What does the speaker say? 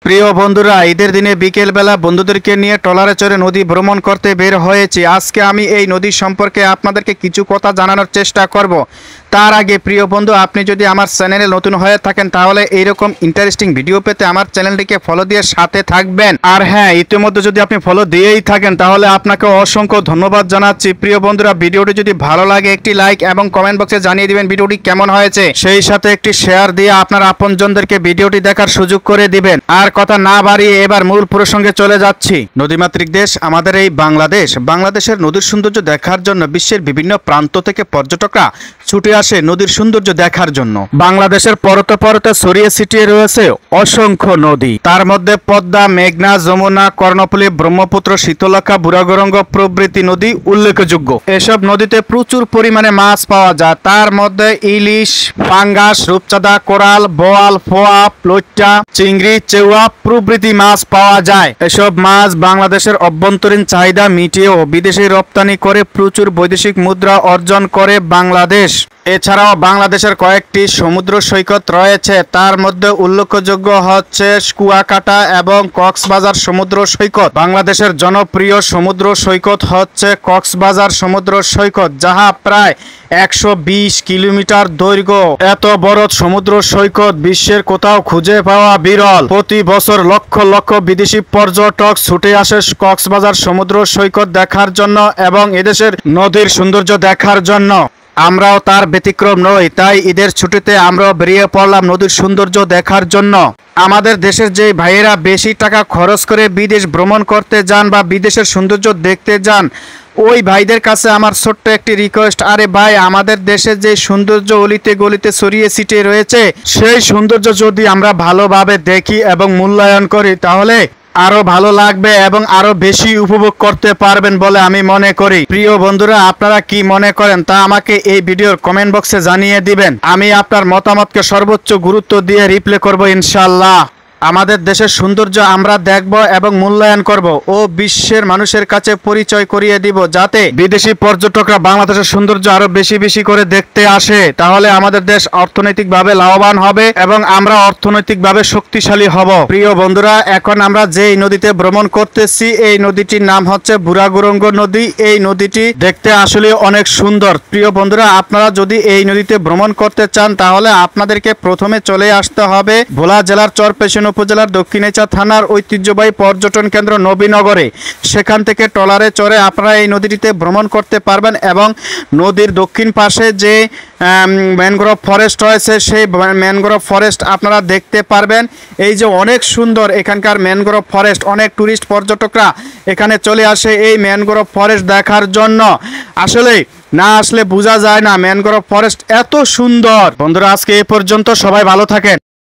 প্রিয় বন্ধুরা, ঈদের দিনে বিকেলবেলা বন্ধুদেরকে নিয়ে ট্রলারে চড়ে নদী ভ্রমণ করতে বের হয়েছি। আজকে আমি এই নদী সম্পর্কে আপনাদেরকে কিছু কথা জানানোর চেষ্টা করব। তার আগে প্রিয় বন্ধু, আপনি যদি আমার চ্যানেলে নতুন হয়ে থাকেন তাহলে এইরকম ইন্টারেস্টিং ভিডিও পেতে আমার চ্যানেলটিকে ফলো দিয়ে সাথে থাকবেন। আর হ্যাঁ, ইতিমধ্যে যদি আপনি ফলো দিয়েই থাকেন তাহলে আপনাকে অসংখ্য ধন্যবাদ জানাচ্ছি। প্রিয় বন্ধুরা, ভিডিওটি যদি ভালো লাগে একটি লাইক এবং কমেন্ট বক্সে জানিয়ে দিবেন ভিডিওটি কেমন হয়েছে। সেই সাথে একটি শেয়ার দিয়ে আপনার আপনজনদেরকে ভিডিওটি দেখার সুযোগ করে দিবেন। আর কথা না বাড়িয়ে এবার মূল প্রসঙ্গে চলে যাচ্ছি। নদীমাতৃক দেশ আমাদের এই বাংলাদেশ। বাংলাদেশের নদীর সৌন্দর্য দেখার জন্য বিশ্বের বিভিন্ন প্রান্ত থেকে পর্যটকরা ছুটে আসে নদীর সৌন্দর্য দেখার জন্য। বাংলাদেশের পরতে পরতে ছড়িয়ে ছিটিয়ে রয়েছে অসংখ্য নদী। তার মধ্যে পদ্মা, মেঘনা, যমুনা, কর্ণফুলী, ব্রহ্মপুত্র, শীতলক্ষা, বুড়াগৌরাঙ্গ প্রভৃতি নদী উল্লেখযোগ্য। এসব নদীতে প্রচুর পরিমাণে মাছ পাওয়া যায়। তার মধ্যে ইলিশ, পাঙ্গাস, রূপচাঁদা, কোরাল, বোয়াল, ফোয়া, প্লইট্টা, চিংড়ি, চেউয়া প্রভৃতি মাছ পাওয়া যায়। এসব মাছ বাংলাদেশের অভ্যন্তরীণ চাহিদা মিটিয়েও বিদেশে রপ্তানি করে প্রচুর বৈদেশিক মুদ্রা অর্জন করে বাংলাদেশ। এছাড়াও বাংলাদেশের কয়েকটি সমুদ্র সৈকত রয়েছে। তার মধ্যে উল্লেখযোগ্য হচ্ছে কুয়াকাটা এবং কক্সবাজার সমুদ্র সৈকত। বাংলাদেশের জনপ্রিয় সমুদ্র সৈকত হচ্ছে কক্সবাজার সমুদ্র সৈকত, যাহা প্রায় 120 কিলোমিটার দৈর্ঘ্য। এত বড় সমুদ্র সৈকত বিশ্বের কোথাও খুঁজে পাওয়া বিরল। প্রতি বছর লক্ষ লক্ষ বিদেশি পর্যটক ছুটে আসে কক্সবাজার সমুদ্র সৈকত দেখার জন্য এবং এদেশের নদীর সৌন্দর্য দেখার জন্য। আমরাও তার ব্যতিক্রম নই। তাই ঈদের ছুটিতে আমরাও বেরিয়ে পড়লাম নদীর সৌন্দর্য দেখার জন্য। আমাদের দেশের যে ভাইয়েরা বেশি টাকা খরচ করে বিদেশ ভ্রমণ করতে যান বা বিদেশের সৌন্দর্য দেখতে যান, ওই ভাইদের কাছে আমার ছোট্ট একটি রিকোয়েস্ট, আরে ভাই, আমাদের দেশে যে সৌন্দর্য অলিতে গলিতে ছড়িয়ে ছিটিয়ে রয়েছে, সেই সৌন্দর্য যদি আমরা ভালোভাবে দেখি এবং মূল্যায়ন করি তাহলে আরো ভালো লাগবে এবং আরো বেশি উপভোগ করতে পারবেন বলে আমি মনে করি। প্রিয় বন্ধুরা, আপনারা কি মনে করেন তা আমাকে এই ভিডিওর কমেন্ট বক্সে জানিয়ে দিবেন। আমি আপনার মতামতকে সর্বোচ্চ গুরুত্ব দিয়ে রিপ্লাই করব ইনশাআল্লাহ। আমাদের দেশের সৌন্দর্য আমরা দেখব এবং মূল্যায়ন করব ও বিশ্বের মানুষের কাছে পরিচয় করিয়ে দিব, যাতে বিদেশি পর্যটকরা বাংলাদেশের সৌন্দর্য আরো বেশি বেশি করে দেখতে আসে। তাহলে আমাদের দেশ অর্থনৈতিকভাবে লাভবান হবে এবং আমরা অর্থনৈতিকভাবে শক্তিশালী হব। প্রিয় বন্ধুরা, এখন আমরা যেই নদীতে ভ্রমণ করতেছি এই নদীটির নাম হচ্ছে বুড়াগৌরাঙ্গ নদী। এই নদীটি দেখতে আসলে অনেক সুন্দর। প্রিয় বন্ধুরা, আপনারা যদি এই নদীতে ভ্রমণ করতে চান তাহলে আপনাদেরকে প্রথমে চলে আসতে হবে ভোলা জেলার চরপেশন উপজেলার দক্ষিণেচা থানার ঐতিহ্যবাহী পর্যটন কেন্দ্র নবীনগরে। সেখান থেকে ট্রলারে চড়ে আপনারা এই নদীটিতে ভ্রমণ করতে পারবেন এবং নদীর দক্ষিণ পাশে যে ম্যানগ্রোভ ফরেস্ট রয়েছে সেই ম্যানগ্রোভ ফরেস্ট আপনারা দেখতে পারবেন। এই যে অনেক সুন্দর এখানকার ম্যানগ্রোভ ফরেস্ট, অনেক টুরিস্ট পর্যটকরা এখানে চলে আসে এই ম্যানগ্রোভ ফরেস্ট দেখার জন্য। আসলে না আসলে বোঝা যায় না ম্যানগ্রোভ ফরেস্ট এত সুন্দর। বন্ধুরা, আজকে এই পর্যন্ত, সবাই ভালো থাকেন।